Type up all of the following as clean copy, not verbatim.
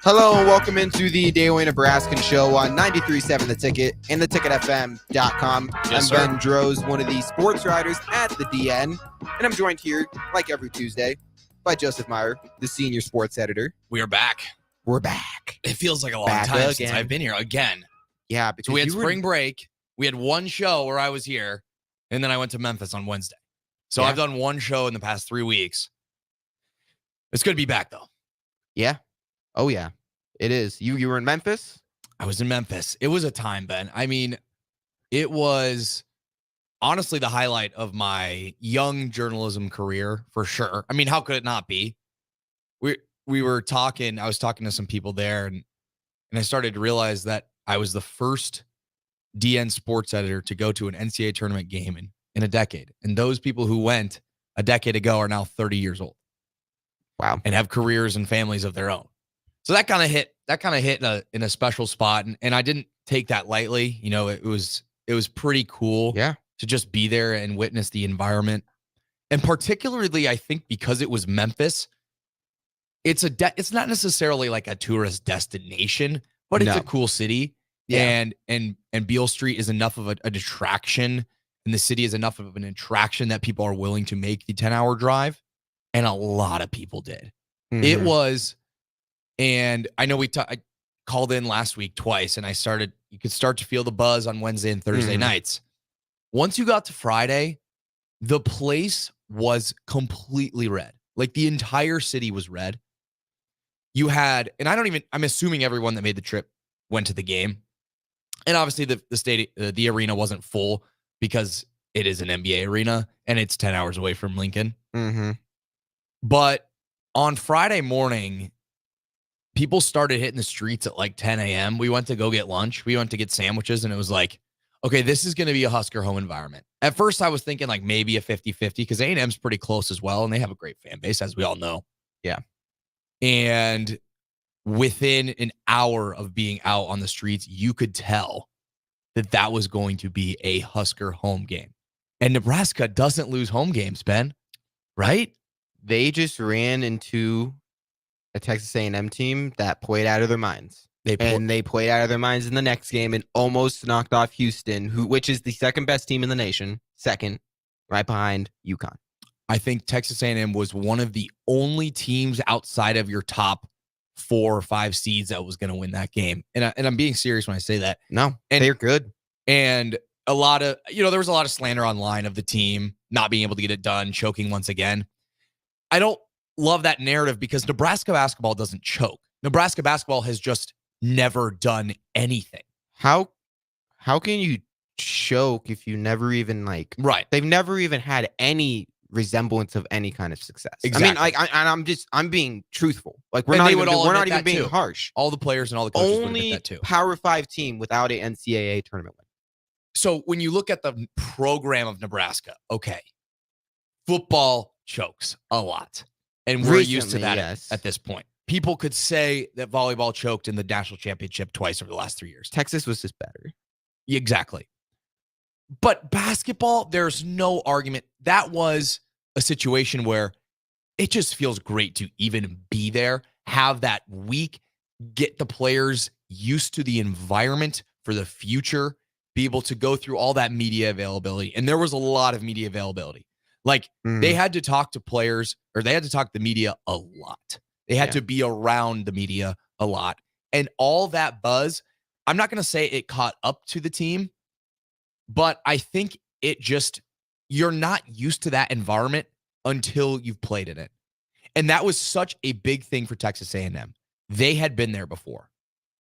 Hello and welcome into the Daily Nebraskan show on 93.7 The Ticket and theticketfm.com. Yes, I'm sir. Ben Droz, one of the sports writers at the DN, and I'm joined here, like every Tuesday, by Joseph Meyer, the senior sports editor. We are back. We're back. It feels like a long Back time again. since I've been here again. Yeah, because So we had spring break. We had one show where I was here, and then I went to Memphis on Wednesday. So Yeah. I've done one show in the past 3 weeks. It's good to be back, though. Yeah. Oh, yeah. It is. You were in Memphis? I was in Memphis. It was a time, Ben. I mean, it was honestly the highlight of my young journalism career, for sure. I mean, how could it not be? We were talking, I was talking to some people there, and I started to realize that I was the first DN sports editor to go to an NCAA tournament game in a decade. And those people who went a decade ago are now 30 years old. Wow. And have careers and families of their own. So that kind of hit in a special spot. And I didn't take that lightly. You know, it was pretty cool to just be there and witness the environment. And particularly, I think because it was Memphis, it's not necessarily like a tourist destination, but it's a cool city. Yeah. And Beale Street is enough of a attraction, and the city is enough of an attraction that people are willing to make the 10-hour drive. And a lot of people did. Mm-hmm. It was, and I know I called in last week twice, and you could start to feel the buzz on Wednesday and Thursday nights. Once you got to Friday, the place was completely red. Like the entire city was red. You had, and I'm assuming everyone that made the trip went to the game. And obviously the arena wasn't full because it is an NBA arena and it's 10 hours away from Lincoln. Mm-hmm. But on Friday morning, people started hitting the streets at like 10 a.m. We went to go get lunch. We went to get sandwiches, and it was like, okay, this is going to be a Husker home environment. At first, I was thinking like maybe a 50-50 because A&M's pretty close as well, and they have a great fan base, as we all know. Yeah. And within an hour of being out on the streets, you could tell that was going to be a Husker home game. And Nebraska doesn't lose home games, Ben, right? They just ran into a Texas A&M team that played out of their minds. They played out of their minds in the next game and almost knocked off Houston, which is the second best team in the nation, second, right behind UConn. I think Texas A&M was one of the only teams outside of your top 4 or 5 seeds that was going to win that game. And I'm being serious when I say that. No, they're good. And a lot of, there was a lot of slander online of the team not being able to get it done, choking once again. I don't love that narrative because Nebraska basketball doesn't choke. Nebraska basketball has just never done anything. How can you choke if you never even right? They've never even had any resemblance of any kind of success. Exactly. I mean, I'm being truthful. Like we're not even being harsh. All the players and all the coaches would admit that too. Power 5 team without an NCAA tournament win. So when you look at the program of Nebraska, okay, football chokes a lot. And we're used to that at this point. People could say that volleyball choked in the national championship twice over the last 3 years. Texas was just better. Exactly. But basketball, there's no argument. That was a situation where it just feels great to even be there, have that week, get the players used to the environment for the future, be able to go through all that media availability. And there was a lot of media availability. Like they had to talk to players, or they had to talk to the media a lot. They had to be around the media a lot. And all that buzz, I'm not going to say it caught up to the team, but I think you're not used to that environment until you've played in it. And that was such a big thing for Texas A&M. They had been there before.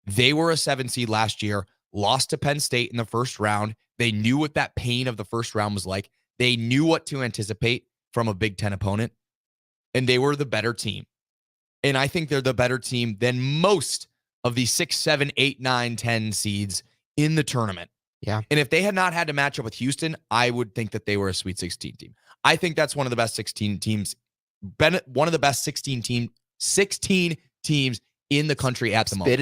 They were a 7 seed last year, lost to Penn State in the first round. They knew what that pain of the first round was like. They knew what to anticipate from a Big Ten opponent, and they were the better team. And I think they're the better team than most of the 6, 7, 8, 9, 10 seeds in the tournament. Yeah. And if they had not had to match up with Houston, I would think that they were a Sweet 16 team. I think that's one of the best 16 teams, one of the best 16 teams in the country at the moment.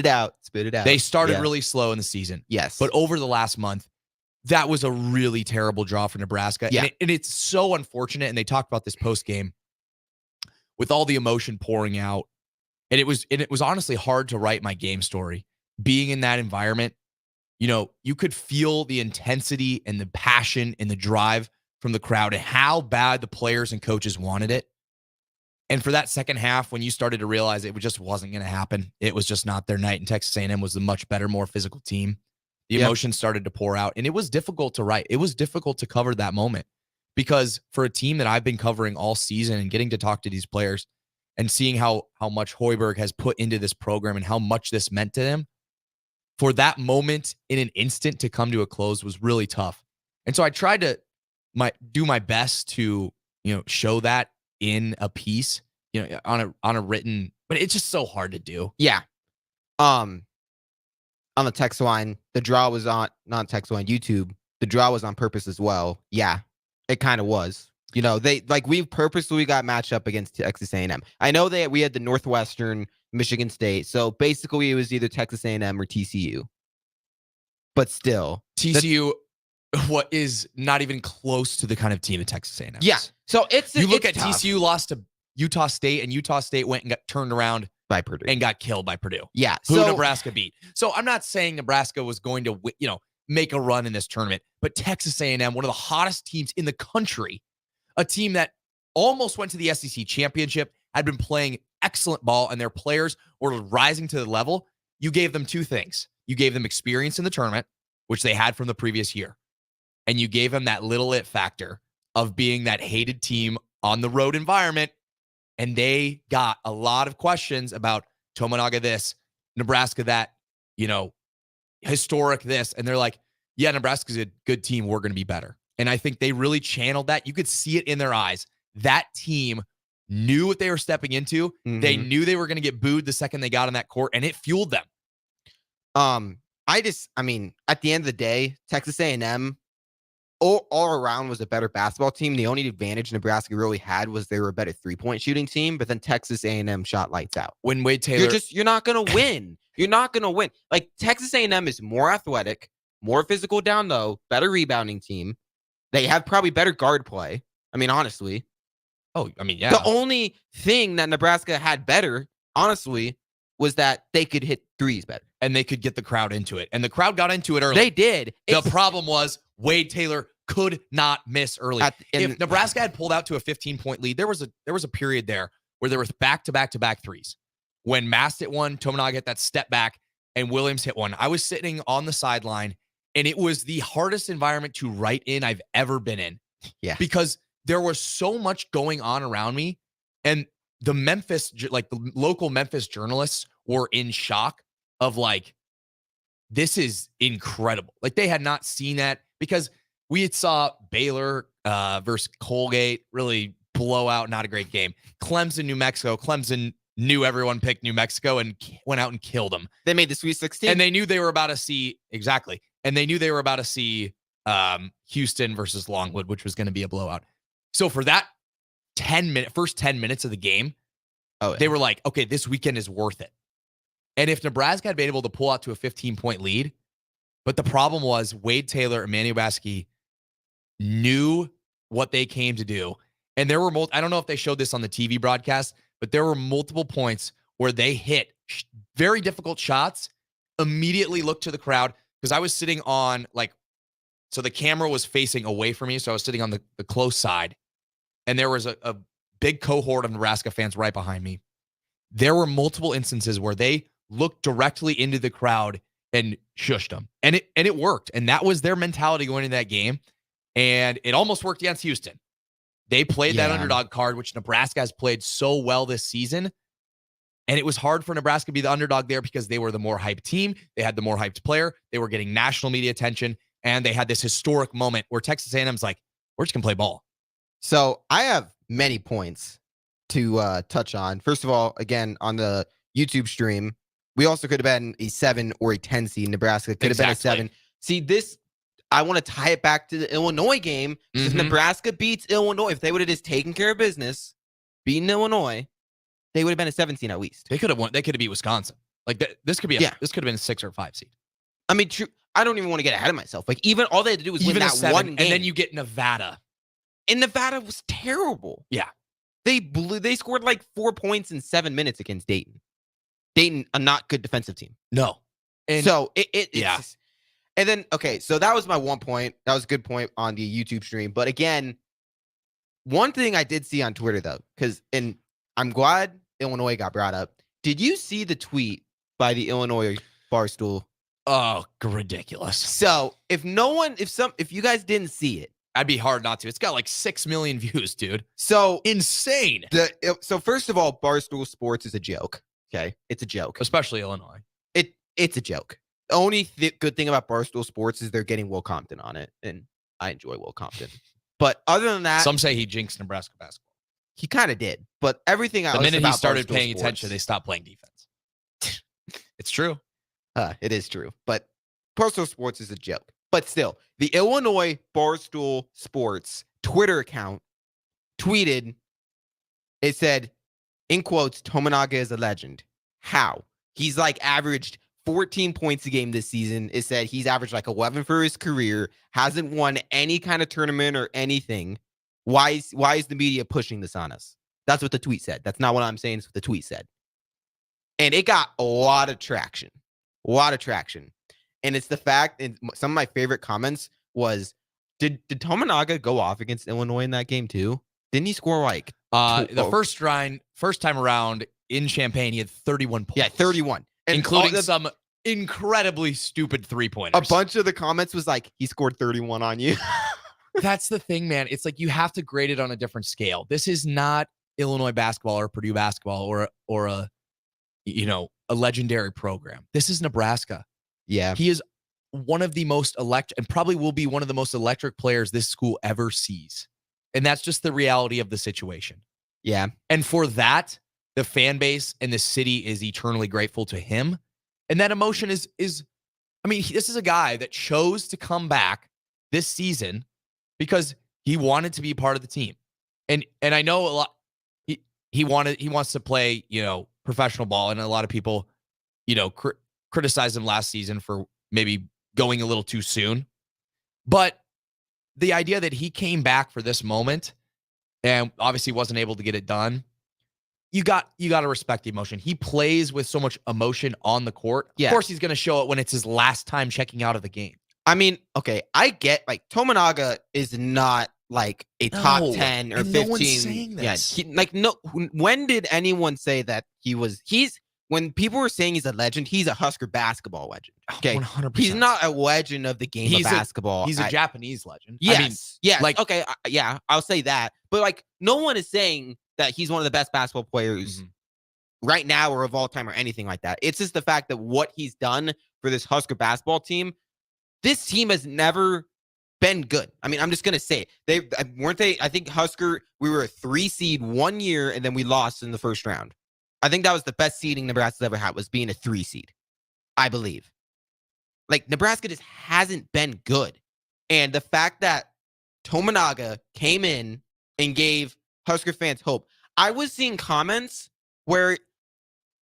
Spit it out. They started really slow in the season. Yes. But over the last month, that was a really terrible draw for Nebraska. Yeah. And it's so unfortunate. And they talked about this post game with all the emotion pouring out. And it was honestly hard to write my game story. Being in that environment, you could feel the intensity and the passion and the drive from the crowd and how bad the players and coaches wanted it. And for that second half, when you started to realize it just wasn't going to happen, it was just not their night, and Texas A&M was the much better, more physical team. The emotions started to pour out, and it was difficult to write. It was difficult to cover that moment because for a team that I've been covering all season and getting to talk to these players and seeing how much Hoiberg has put into this program and how much this meant to him, for that moment in an instant to come to a close was really tough. And so I tried to do my best to, show that in a piece, on a written, but it's just so hard to do. Yeah. On the text line, the draw was on, not text line, YouTube. The draw was on purpose as well. Yeah, it kind of was. We've purposely got matched up against Texas A&M. I know that we had the Northwestern, Michigan State. So basically it was either Texas A&M or TCU. But still. TCU, what is not even close to the kind of team that Texas A&M is. Yeah. So you look at tough. TCU lost to Utah State, and Utah State went and got turned around by Purdue and got killed by Purdue. Yeah. Who Nebraska beat. So I'm not saying Nebraska was going to, make a run in this tournament, but Texas A&M, one of the hottest teams in the country, a team that almost went to the SEC championship, had been playing excellent ball, and their players were rising to the level. You gave them two things. You gave them experience in the tournament, which they had from the previous year. And you gave them that little it factor of being that hated team on the road environment. And they got a lot of questions about Tominaga this, Nebraska that, historic this. And they're like, yeah, Nebraska's a good team. We're going to be better. And I think they really channeled that. You could see it in their eyes. That team knew what they were stepping into. Mm-hmm. They knew they were going to get booed the second they got on that court, and it fueled them. At the end of the day, Texas A&M all around was a better basketball team. The only advantage Nebraska really had was they were a better 3-point shooting team, but then Texas A&M shot lights out. When Wade Taylor... You're not going to win. You're not going to win. Like, Texas A&M is more athletic, more physical down low, better rebounding team. They have probably better guard play. I mean, honestly. Oh, I mean, yeah. The only thing that Nebraska had better, honestly, was that they could hit threes better. And they could get the crowd into it. And the crowd got into it early. They did. The problem was Wade Taylor could not miss early. If Nebraska had pulled out to a 15-point lead, there was a period there where there was back-to-back threes. When Mast hit one, Tominaga hit that step back, and Williams hit one. I was sitting on the sideline, and it was the hardest environment to write in I've ever been in. Yeah. Because there was so much going on around me, and the local Memphis journalists were in shock of this is incredible. Like, they had not seen that because we had saw Baylor versus Colgate really blow out, not a great game. Clemson, New Mexico. Clemson knew everyone picked New Mexico and went out and killed them. They made the Sweet 16. And they knew they were about to see, exactly. And they knew they were about to see Houston versus Longwood, which was going to be a blowout. So for that first 10 minutes of the game, they were like, okay, this weekend is worth it. And if Nebraska had been able to pull out to a 15-point lead, but the problem was Wade Taylor and Manny Nebraska knew what they came to do. And there were I don't know if they showed this on the TV broadcast, but there were multiple points where they hit very difficult shots, immediately looked to the crowd, because I was sitting on so the camera was facing away from me, so I was sitting on the close side, and there was a big cohort of Nebraska fans right behind me. There were multiple instances where they looked directly into the crowd and shushed them. And it worked. And that was their mentality going into that game. And it almost worked against Houston. They played that underdog card, which Nebraska has played so well this season. And it was hard for Nebraska to be the underdog there because they were the more hyped team. They had the more hyped player. They were getting national media attention. And they had this historic moment where Texas A&M's like, we're just going to play ball. So I have many points to touch on. First of all, again, on the YouTube stream, we also could have been a 7 or a 10 seed. Nebraska could have been a 7. See, this, I want to tie it back to the Illinois game. If Nebraska beats Illinois, if they would have just taken care of business, beaten Illinois, they would have been a 7 seed at least. They could have won. They could have beat Wisconsin. This could be this could have been a 6 or 5 seed. I mean, true. I don't even want to get ahead of myself. Even all they had to do was win that 7, one game. And then you get Nevada. And Nevada was terrible. Yeah. They scored 4 points in 7 minutes against Dayton. Dayton, a not good defensive team. No. And so it's yeah. Just, and then, okay, so that was my one point. That was a good point on the YouTube stream. But again, one thing I did see on Twitter, though, and I'm glad Illinois got brought up. Did you see the tweet by the Illinois Barstool? Oh, ridiculous. So if you guys didn't see it, I'd be hard not to. It's got like 6 million views, dude. So insane. So first of all, Barstool Sports is a joke. Okay, it's a joke, especially Illinois. It's a joke. The only good thing about Barstool Sports is they're getting Will Compton on it, and I enjoy Will Compton. But other than that, some say he jinxed Nebraska basketball. He kind of did. But everything else, the minute he started Barstool paying Sports, attention, they stopped playing defense. It's true. It is true. But Barstool Sports is a joke. But still, the Illinois Barstool Sports Twitter account tweeted, it said, in quotes, Tominaga is a legend. How? He's like averaged 14 points a game this season. It said he's averaged like 11 for his career, hasn't won any kind of tournament or anything. Why is the media pushing this on us? That's what the tweet said. That's not what I'm saying. It's what the tweet said. And it got a lot of traction. And it's the fact, and some of my favorite comments was, did Tominaga go off against Illinois in that game too? Didn't he score like the first time around in Champaign, he had 31 points. Yeah, 31. And including some incredibly stupid 3-pointers. A bunch of the comments was like, he scored 31 on you. That's the thing, man. It's like you have to grade it on a different scale. This is not Illinois basketball or Purdue basketball or a legendary program. This is Nebraska. Yeah. He is one of the most electric and probably will be one of the most electric players this school ever sees. And that's just the reality of the situation. Yeah. And for that, the fan base and the city is eternally grateful to him. And that emotion is I mean, this is a guy that chose to come back this season because he wanted to be part of the team. And I know a lot he wants to play, professional ball, and a lot of people, criticized him last season for maybe going a little too soon. But the idea that he came back for this moment and obviously wasn't able to get it done, you got to respect the emotion. He plays with so much emotion on the court. Yeah. Of course, he's going to show it when it's his last time checking out of the game. I mean, okay, I get like Tominaga is not like a top 10 or 15. No one's saying this. Yeah, when did anyone say that when people were saying he's a legend, he's a Husker basketball legend. Okay. 100%. He's not a legend of the game of basketball. He's a Japanese legend. Yes. I'll say that. But like, no one is saying that he's one of the best basketball players right now or of all time or anything like that. It's just the fact that what he's done for this Husker basketball team, this team has never been good. I mean, I'm just going to say it. I think Husker, we were a 3 seed 1 year and then we lost in the first round. I think that was the best seeding Nebraska's ever had, was being a 3 seed, I believe. Like, Nebraska just hasn't been good. And the fact that Tominaga came in and gave Husker fans hope. I was seeing comments where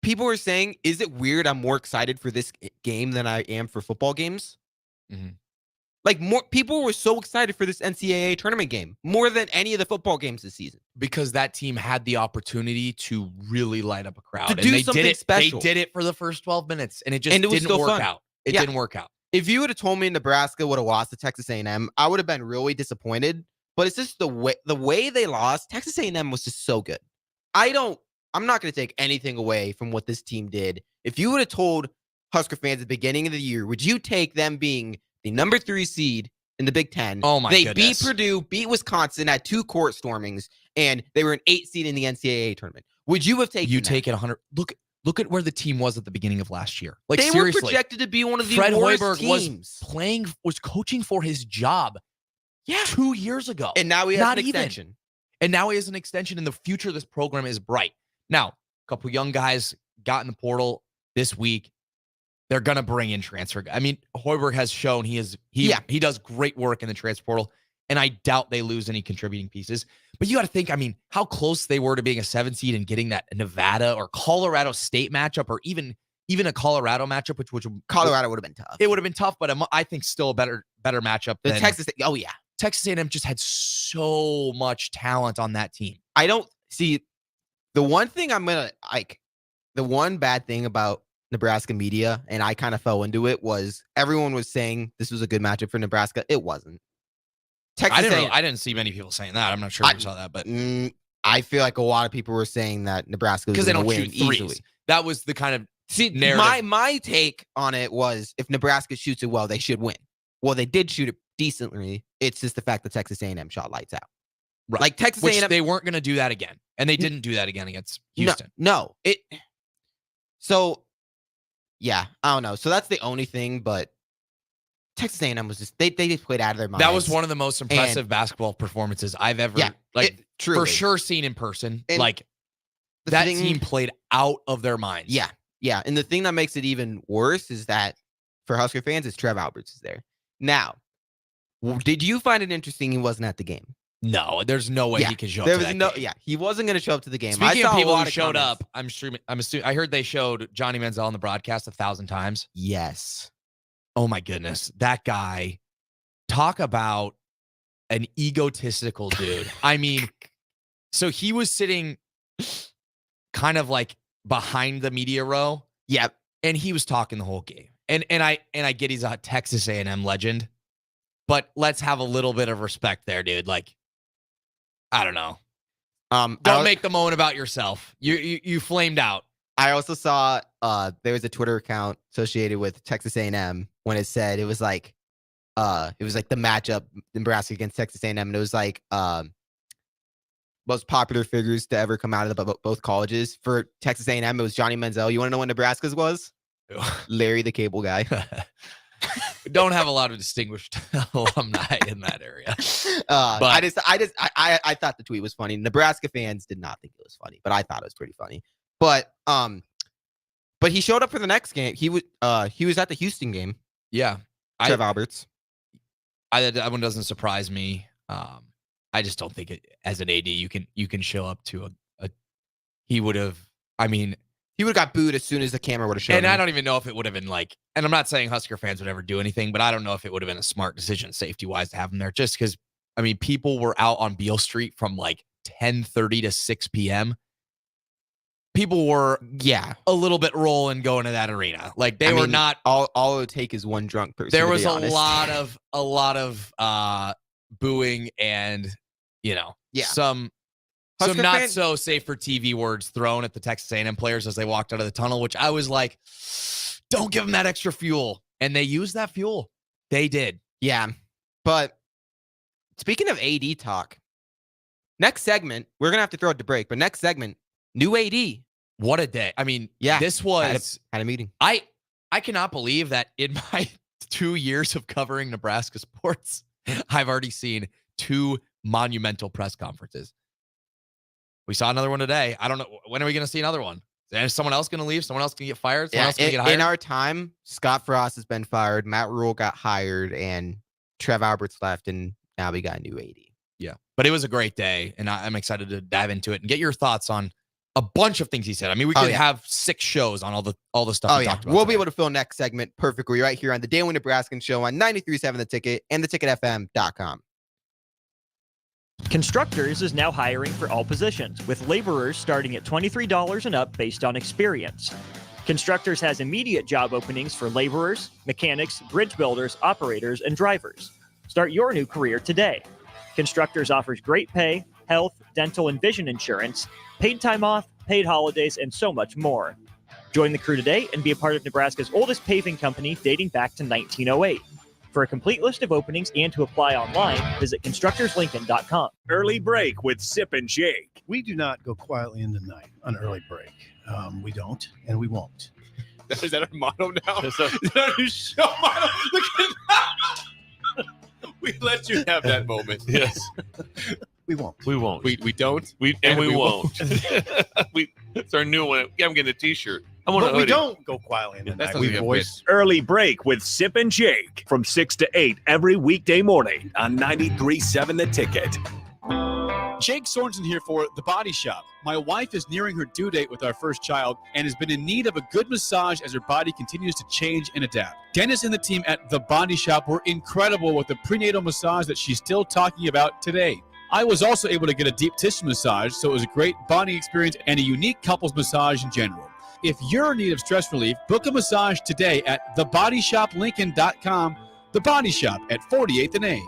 people were saying, is it weird I'm more excited for this game than I am for football games? Mm-hmm. Like, more people were so excited for this NCAA tournament game more than any of the football games this season, because that team had the opportunity to really light up a crowd. To do something special. They did it for the first 12 minutes, and it just didn't work out. It didn't work out. If you would have told me Nebraska would have lost to Texas A&M, I would have been really disappointed. But it's just the way they lost. Texas A&M was just so good. I'm not going to take anything away from what this team did. If you would have told Husker fans at the beginning of the year, would you take them being the number 3 seed in the Big Ten? Oh my They goodness. beat Purdue, beat Wisconsin, had 2 court stormings, and they were an 8 seed in the NCAA tournament. Would you have taken that? Take it 100. Look at where the team was at the beginning of last year. Like, they seriously, were projected to be one of the Fred worst Hoiberg teams. was coaching for his job 2 years ago. And now he has an extension. And now he has an extension, and the future of this program is bright. Now, a couple young guys got in the portal this week. They're going to bring in transfer. I mean, Hoiberg has shown he does great work in the transfer portal, and I doubt they lose any contributing pieces. But you got to think, I mean, how close they were to being a 7 seed and getting that Nevada or Colorado State matchup, or even a Colorado matchup, which Colorado would have been tough. It would have been tough, but I think still a better matchup than Texas. Oh yeah, Texas A&M just had so much talent on that team. I don't see the one thing I'm gonna like. the one bad thing about Nebraska media, and I kind of fell into it, was everyone was saying this was a good matchup for Nebraska. It wasn't. I didn't see many people saying that. I'm not sure if you saw that, but I feel like a lot of people were saying that Nebraska was because they going to don't win shoot threes. easily. That was the kind of narrative. My take on it was, if Nebraska shoots it well, they should win. Well, they did shoot it decently. It's just the fact that Texas A&M shot lights out. Right. Like Texas Which A&M, they weren't going to do that again, and they didn't do that again against Houston. No. So, yeah, I don't know. So that's the only thing, but Texas A&M was just, they just played out of their minds. That was one of the most impressive basketball performances I've ever, for sure, seen in person. And like, that team played out of their minds. Yeah, yeah. And the thing that makes it even worse is that for Husker fans, is Trev Alberts is there. Now, did you find it interesting he wasn't at the game? No, there's no way he could show up to that game. Yeah, he wasn't going to show up to the game. Speaking of people who showed up, I'm assuming I heard they showed Johnny Manziel on the broadcast 1,000 times. Yes. Oh my goodness. That guy, talk about an egotistical dude. I mean, so he was sitting kind of like behind the media row. Yep. And he was talking the whole game. And I get he's a Texas A&M legend, but let's have a little bit of respect there, dude. Like, I don't know. Don't make the moan about yourself. You flamed out. I also saw there was a Twitter account associated with Texas A&M when it said it was like the matchup Nebraska against Texas A&M, and it was like most popular figures to ever come out of both colleges. For Texas A&M, it was Johnny Manziel. You want to know what Nebraska's was? Larry the Cable Guy. Don't have a lot of distinguished alumni in that area. But I thought the tweet was funny. Nebraska fans did not think it was funny, but I thought it was pretty funny. But he showed up for the next game. He was at the Houston game. Yeah, Trev Alberts. That one doesn't surprise me. I just don't think as an AD you can show up to a. He would have. I mean, he would have got booed as soon as the camera would have shown. And I don't even know if it would have been like. And I'm not saying Husker fans would ever do anything, but I don't know if it would have been a smart decision safety wise to have him there. Just because, I mean, people were out on Beale Street from like 10:30 to 6 p.m. People were a little bit rolling going to that arena. Like they were not all it would take is one drunk person. There was a lot of booing and some not so safe for TV words thrown at the Texas A&M players as they walked out of the tunnel, which I was like, don't give them that extra fuel. And they used that fuel. They did. Yeah. But speaking of AD talk, next segment, we're going to have to throw it to break, but next segment, new AD. What a day. I mean, this was had a meeting. I cannot believe that in my 2 years of covering Nebraska sports, I've already seen 2 monumental press conferences. We saw another one today. I don't know. When are we going to see another one? Is someone else going to leave? Someone else going to get fired? Someone else going to get hired? In our time, Scott Frost has been fired. Matt Rule got hired, and Trev Alberts left, and now we got a new AD. Yeah, but it was a great day, and I'm excited to dive into it and get your thoughts on a bunch of things he said. I mean, we could have 6 shows on all the stuff we talked about. We'll be able to fill next segment perfectly right here on the Daily Nebraskan Show on 93.7 The Ticket and theticketfm.com. Constructors is now hiring for all positions, with laborers starting at $23 and up based on experience. Constructors has immediate job openings for laborers, mechanics, bridge builders, operators, and drivers. Start your new career today. Constructors offers great pay, health, dental, and vision insurance, paid time off, paid holidays, and so much more. Join the crew today and be a part of Nebraska's oldest paving company dating back to 1908. For a complete list of openings and to apply online, visit constructorslincoln.com. Early break with Sip and Jake. We do not go quietly in the night on early break. We don't, and we won't. Is that our motto now? Is that our new show motto? Look at that. We let you have that moment. Yes. We won't. We won't. We don't. We won't. It's our new one. I'm getting a T-shirt. But we don't go quietly in the night. We voice. Early break with Sip and Jake from 6 to 8 every weekday morning on 93.7 The Ticket. Jake Sorensen here for The Body Shop. My wife is nearing her due date with our first child and has been in need of a good massage as her body continues to change and adapt. Dennis and the team at The Body Shop were incredible with the prenatal massage that she's still talking about today. I was also able to get a deep tissue massage, so it was a great bonding experience and a unique couples massage in general. If you're in need of stress relief, book a massage today at thebodyshoplincoln.com. The Body Shop at 48th and A.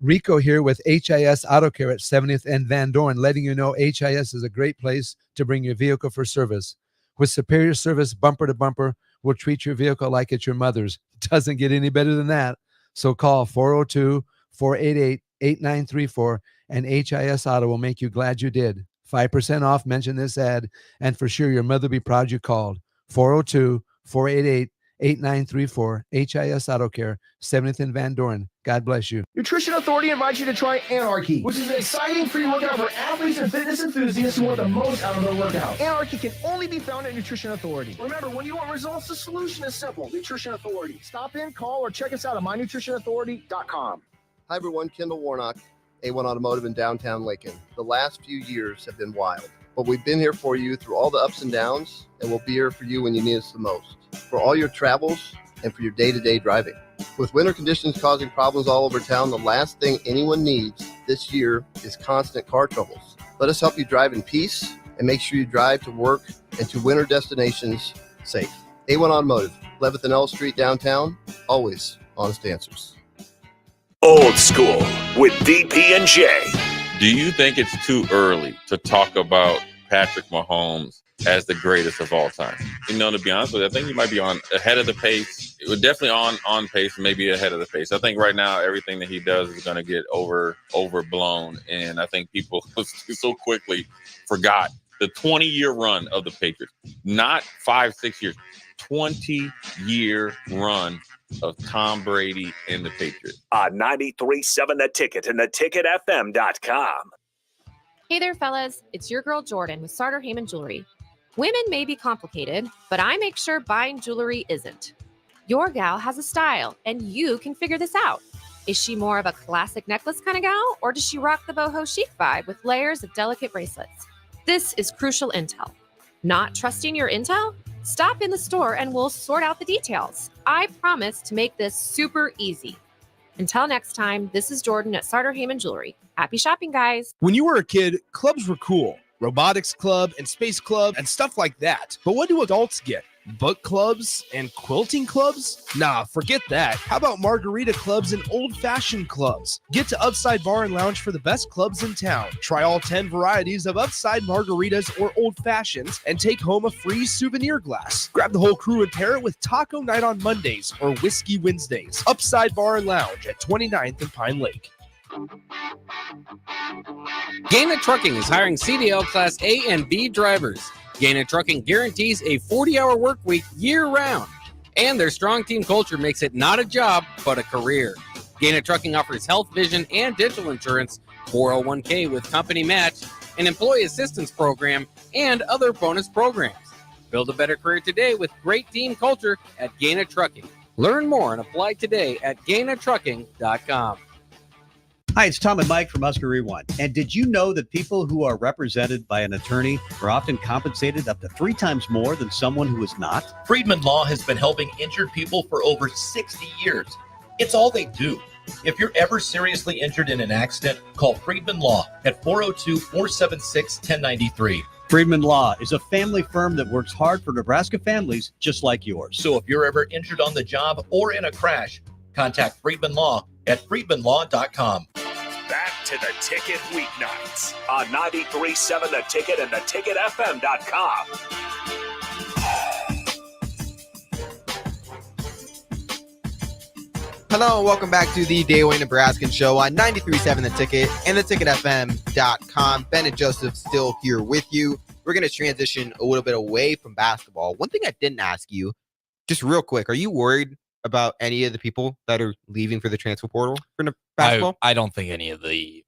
Rico here with HIS Auto Care at 70th and Van Dorn, letting you know HIS is a great place to bring your vehicle for service. With superior service, bumper to bumper, we'll treat your vehicle like it's your mother's. It doesn't get any better than that. So call 402-488-8934 and HIS Auto will make you glad you did. 5% off, mention this ad, and for sure your mother will be proud you called. 402-488-8934, HIS Auto Care, 70th and Van Dorn. God bless you. Nutrition Authority invites you to try Anarchy, which is an exciting free workout for athletes and fitness enthusiasts who want the most out of their workout. Anarchy can only be found at Nutrition Authority. Remember, when you want results, the solution is simple. Nutrition Authority. Stop in, call, or check us out at mynutritionauthority.com. Hi, everyone. Kendall Warnock, A1 Automotive in downtown Lincoln. The last few years have been wild, but we've been here for you through all the ups and downs, and we'll be here for you when you need us the most, for all your travels and for your day-to-day driving. With winter conditions causing problems all over town, the last thing anyone needs this year is constant car troubles. Let us help you drive in peace and make sure you drive to work and to winter destinations safe. A1 Automotive, 11th and L Street downtown, always honest answers. Old School with DP and J. Do you think it's too early to talk about Patrick Mahomes as the greatest of all time? You know, to be honest with you, I think he might be on ahead of the pace. It was definitely on pace, maybe ahead of the pace. I think right now everything that he does is going to get overblown, and I think people so quickly forgot the 20-year run of the Patriots. Not 5-6 years, 20-year run of Tom Brady and the Patriots. On 93.7 The Ticket and theticketfm.com. Hey there, fellas. It's your girl Jordan with Sartor Heyman Jewelry. Women may be complicated, but I make sure buying jewelry isn't. Your gal has a style, and you can figure this out. Is she more of a classic necklace kind of gal, or does she rock the boho chic vibe with layers of delicate bracelets? This is crucial intel. Not trusting your intel? Stop in the store and we'll sort out the details. I promise to make this super easy. Until next time, this is Jordan at Sartor Heyman Jewelry. Happy shopping, guys. When you were a kid, clubs were cool. Robotics club and space club and stuff like that. But what do adults get? Book clubs and quilting clubs? Nah, forget that. How about margarita clubs and old-fashioned clubs? Get to Upside Bar and Lounge for the best clubs in town. Try all 10 varieties of Upside margaritas or old fashions and take home a free souvenir glass. Grab the whole crew and pair it with taco night on Mondays or whiskey Wednesdays. Upside Bar and Lounge at 29th and Pine Lake. Gaina Trucking is hiring CDL Class A and B drivers. Gaina Trucking guarantees a 40-hour work week year-round, and their strong team culture makes it not a job, but a career. Gaina Trucking offers health, vision, and dental insurance, 401k with company match, an employee assistance program, and other bonus programs. Build a better career today with great team culture at Gaina Trucking. Learn more and apply today at GainaTrucking.com. Hi, it's Tom and Mike from Husker Rewind. And did you know that people who are represented by an attorney are often compensated up to 3 times more than someone who is not? Friedman Law has been helping injured people for over 60 years. It's all they do. If you're ever seriously injured in an accident, call Friedman Law at 402-476-1093. Friedman Law is a family firm that works hard for Nebraska families just like yours. So if you're ever injured on the job or in a crash, contact Friedman Law at friedmanlaw.com. Back to The Ticket weeknights on 93.7 The Ticket and theticketfm.com. Hello, and welcome back to the Daily Nebraskan Show on 93.7 The Ticket and theticketfm.com. Ben and Joseph still here with you. We're going to transition a little bit away from basketball. One thing I didn't ask you, just real quick, are you worried about any of the people that are leaving for the transfer portal for basketball? I don't think any of the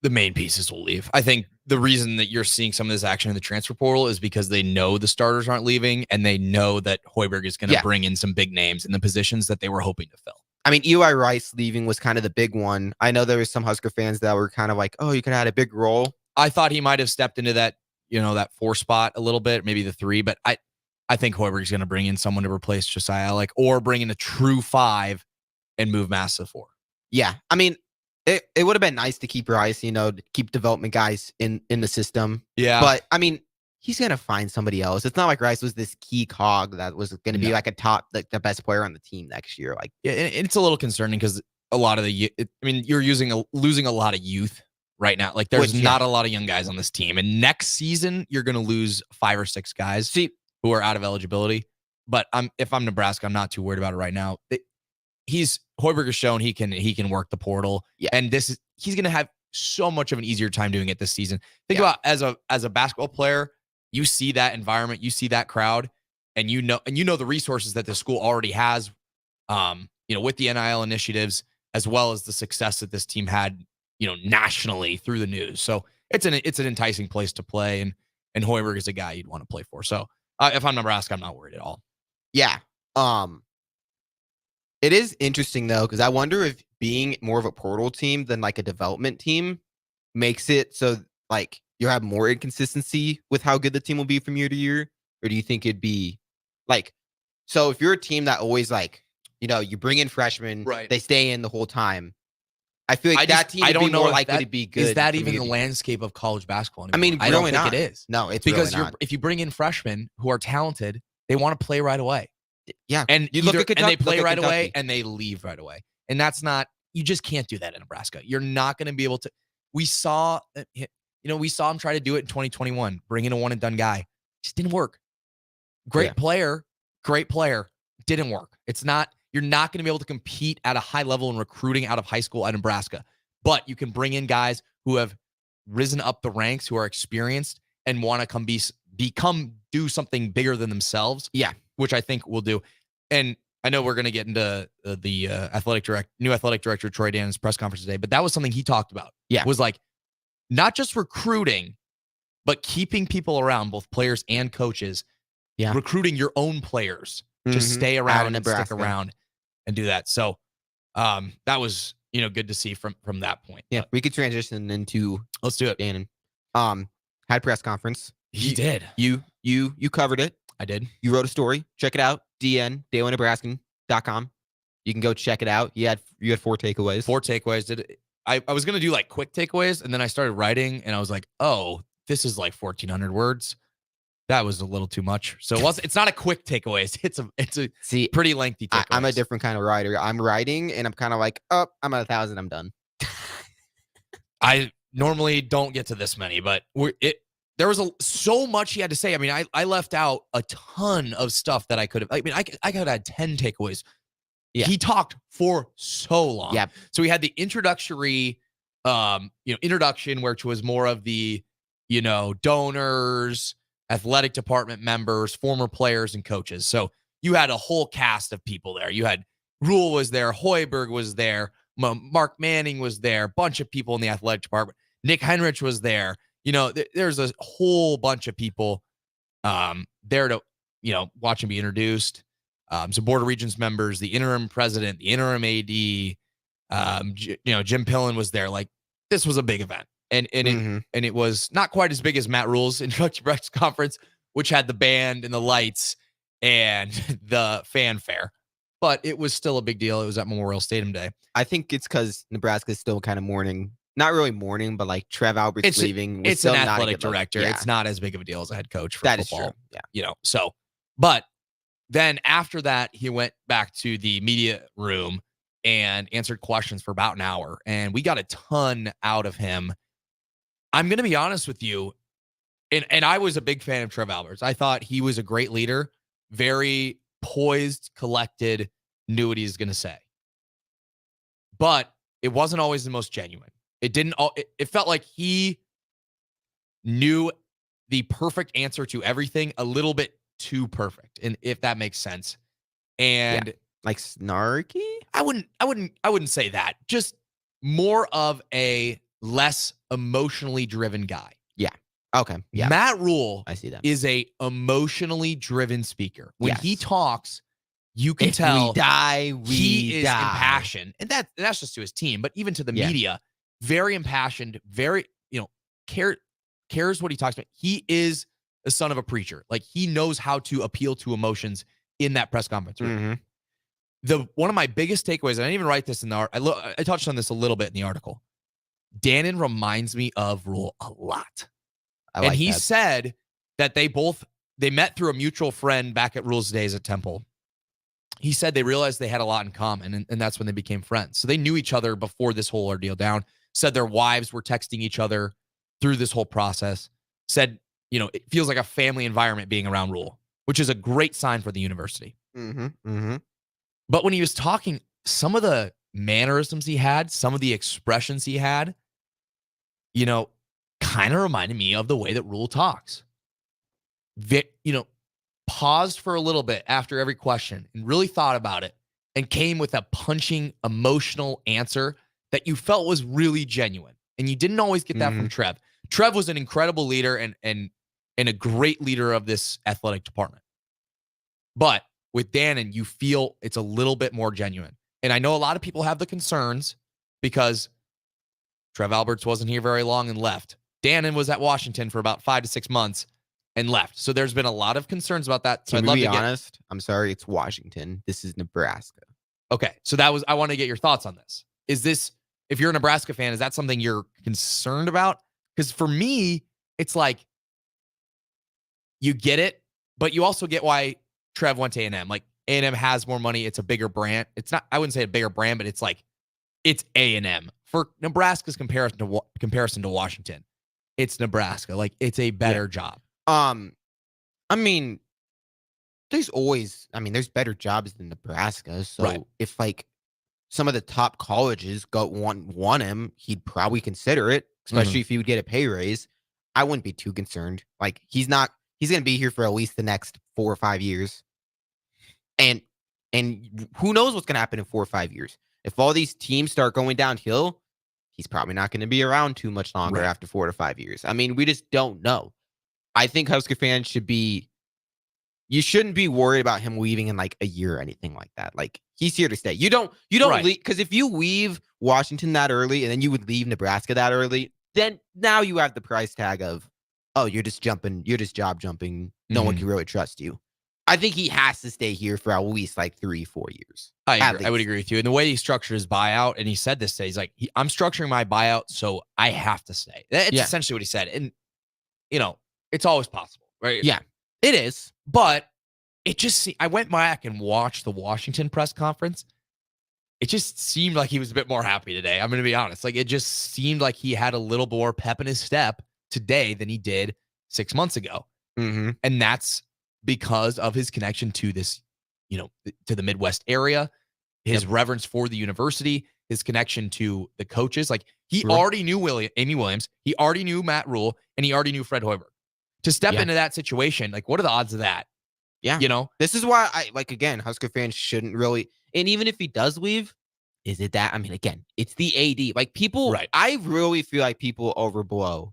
main pieces will leave. I think the reason that you're seeing some of this action in the transfer portal is because they know the starters aren't leaving, and they know that Hoiberg is going to bring in some big names in the positions that they were hoping to fill. I mean, Eli Rice leaving was kind of the big one. I know there was some Husker fans that were kind of like, oh, you could have had a big role. I thought he might have stepped into that, that 4 spot a little bit, maybe the 3, but I think Hoiberg's going to bring in someone to replace Josiah Alec, or bring in a true 5 and move Mass to 4. Yeah. I mean, It would have been nice to keep Rice, to keep development guys in the system. Yeah. But I mean, he's gonna find somebody else. It's not like Rice was this key cog that was gonna be like the best player on the team next year. Like, yeah, and it's a little concerning because a lot of you're losing a lot of youth right now. Like, there's not a lot of young guys on this team, and next season you're gonna lose 5 or 6 guys who are out of eligibility. But if I'm Nebraska, I'm not too worried about it right now. Hoiberg has shown he can work the portal, and he's gonna have so much of an easier time doing it this season. Think about as a basketball player, you see that environment, you see that crowd, and you know the resources that the school already has, with the NIL initiatives, as well as the success that this team had, nationally through the news. So it's an enticing place to play, and Hoiberg is a guy you'd want to play for. So if I'm Nebraska, I'm not worried at all. Yeah. It is interesting though, because I wonder if being more of a portal team than like a development team makes it so like you have more inconsistency with how good the team will be from year to year, or do you think it'd be like, so if you're a team that always like, you bring in freshmen, right, they stay in the whole time, I feel like that team would be more likely to be good. Is that even the landscape of college basketball anymore? I mean, I don't think not. it is. No, it's because really not. if you bring in freshmen who are talented, they want to play right away. Yeah, and you look at Kentucky, and they play right away and they leave right away, and that's not. You just can't do that in Nebraska. You're not going to be able to. We saw him try to do it in 2021, bring in a one and done guy. Just didn't work. Great player, didn't work. It's not. You're not going to be able to compete at a high level in recruiting out of high school at Nebraska. But you can bring in guys who have risen up the ranks, who are experienced, and want to do something bigger than themselves. Yeah, which I think we'll do. And I know we're going to get into the new athletic director Troy Dan's press conference today, but that was something he talked about. Yeah, was like not just recruiting, but keeping people around, both players and coaches. Yeah, recruiting your own players to stay around and stick around and do that. So that was good to see from that point. Yeah, we could transition into. Let's do it, Dan. Had press conference. He did. You covered it. I did. You wrote a story. Check it out. DailyNebraskan.com. You can go check it out. You had 4 takeaways. 4 takeaways. I was gonna do like quick takeaways, and then I started writing, and I was like, oh, this is like 1,400 words. That was a little too much. So it's not a quick takeaways. It's a pretty lengthy takeaways. I'm a different kind of writer. I'm writing, and I'm kind of like, oh, I'm at 1,000. I'm done. I normally don't get to this many, but there was so much he had to say. I mean, I left out a ton of stuff that I could have. I mean, I could have had 10 takeaways. Yeah. He talked for so long. Yeah. So we had the introduction, which was more of the, donors, athletic department members, former players, and coaches. So you had a whole cast of people there. You had Rule was there, Hoiberg was there, Mark Manning was there, a bunch of people in the athletic department. Nick Henrich was there. There's a whole bunch of people there to, watch him be introduced. Some Board of Regents members, the interim president, the interim AD, Jim Pillen was there. Like, this was a big event. And it was not quite as big as Matt Rule's introductory press conference, which had the band and the lights and the fanfare. But it was still a big deal. It was at Memorial Stadium Day. I think it's because Nebraska is still kind of mourning. Not really mourning, but like Trev Albert's leaving. It's an athletic director. Yeah. It's not as big of a deal as a head coach for that football. Is true. Yeah. So, but then after that, he went back to the media room and answered questions for about an hour. And we got a ton out of him. I'm going to be honest with you. And I was a big fan of Trev Alberts. I thought he was a great leader, very poised, collected, knew what he was going to say. But it wasn't always the most genuine. It felt like he knew the perfect answer to everything a little bit too perfect, and if that makes sense. And like snarky? I wouldn't say that. Just more of a less emotionally driven guy. Yeah. Okay. Yeah. Matt Rule, I see that, is a emotionally driven speaker. When he talks, you can if tell he is impassioned, and that's just to his team, but even to the media, very impassioned, very cares what he talks about. He is the son of a preacher. Like, he knows how to appeal to emotions in that press conference room. one of my biggest takeaways, I didn't even write this in the article. I touched on this a little bit in the article. Dannon reminds me of Rule a lot. And he said that they met through a mutual friend back at Rule's days at Temple. He said they realized they had a lot in common, and that's when they became friends. So they knew each other before this whole ordeal down. Said their wives were texting each other through this whole process. Said, it feels like a family environment being around Rule, which is a great sign for the university. Mm-hmm. Mm-hmm. But when he was talking, some of the mannerisms he had, some of the expressions he had, kind of reminded me of the way that Rule talks. Paused for a little bit after every question and really thought about it and came with a punching, emotional answer that you felt was really genuine. And you didn't always get that from Trev. Trev was an incredible leader and a great leader of this athletic department. But with Dannon, you feel it's a little bit more genuine. And I know a lot of people have the concerns because Trev Alberts wasn't here very long and left. Dannon was at Washington for about 5 to 6 months and left. So there's been a lot of concerns about that. So Can we be honest? I'm sorry, it's Washington. This is Nebraska. Okay. So I want to get your thoughts on this. Is this, if you're a Nebraska fan, is that something you're concerned about? Because for me, it's like you get it, but you also get why Trev went to A&M. Like A&M has more money. It's a bigger brand. It's not, I wouldn't say a bigger brand, but it's like, it's A&M. For Nebraska's comparison to Washington, it's Nebraska. Like it's a better job. I mean, there's better jobs than Nebraska. So if like some of the top colleges want him, he'd probably consider it, especially if he would get a pay raise. I wouldn't be too concerned. Like he's going to be here for at least the next 4 or 5 years. And who knows what's going to happen in 4 or 5 years. If all these teams start going downhill, he's probably not going to be around too much longer after 4 to 5 years. I mean, we just don't know. I think Husker fans you shouldn't be worried about him leaving in like a year or anything like that. Like he's here to stay. You don't leave, because if you leave Washington that early and then you would leave Nebraska that early, then now you have the price tag of, oh, you're just job jumping. No one can really trust you. I think he has to stay here for at least like 3-4 years. I would agree with you. And the way he structured his buyout, and he said this today, he's like, I'm structuring my buyout so I have to stay. That's essentially what he said. And, it's always possible, right? Yeah, it is. But I went back and watched the Washington press conference. It just seemed like he was a bit more happy today. I'm going to be honest. Like it just seemed like he had a little more pep in his step today than he did 6 months ago. Mm-hmm. And that's because of his connection to this, to the Midwest area, his reverence for the university, his connection to the coaches. Like he already knew Amy Williams, he already knew Matt Rule, and he already knew Fred Hoiberg. To step into that situation, like what are the odds of that? Yeah. This is why again, Husker fans shouldn't really, and even if he does leave, is it that? I mean, again, it's the AD. Like people, I really feel like people overblow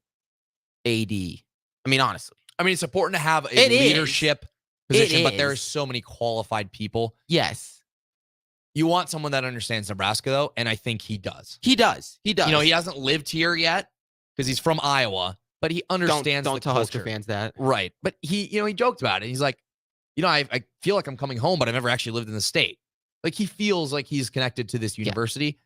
AD. I mean, honestly. I mean, it's important to have a leadership position, but there are so many qualified people. Yes. You want someone that understands Nebraska, though, and I think he does. He does. He hasn't lived here yet because he's from Iowa, but he understands Don't tell Husker fans that. Right. But he joked about it. He's like, I feel like I'm coming home, but I've never actually lived in the state. Like he feels like he's connected to this university,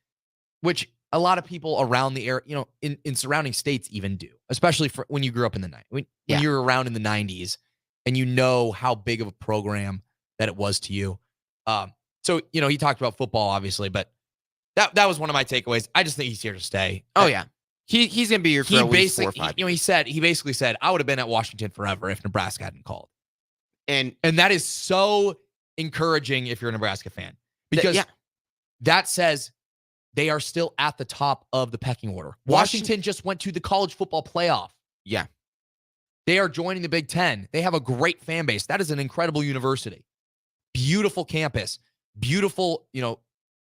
which a lot of people around the area, in surrounding states even do, especially for when you grew up in the 90s, when you were around in the 90s and you know how big of a program that it was to you. So, he talked about football, obviously, but that was one of my takeaways. I just think he's here to stay. Oh, yeah. He's going to be here for at least 4 or 5 years. He basically said, I would have been at Washington forever if Nebraska hadn't called. And that is so encouraging if you're a Nebraska fan, because that says they are still at the top of the pecking order. Washington just went to the college football playoff. Yeah. They are joining the Big Ten. They have a great fan base. That is an incredible university. Beautiful campus. Beautiful,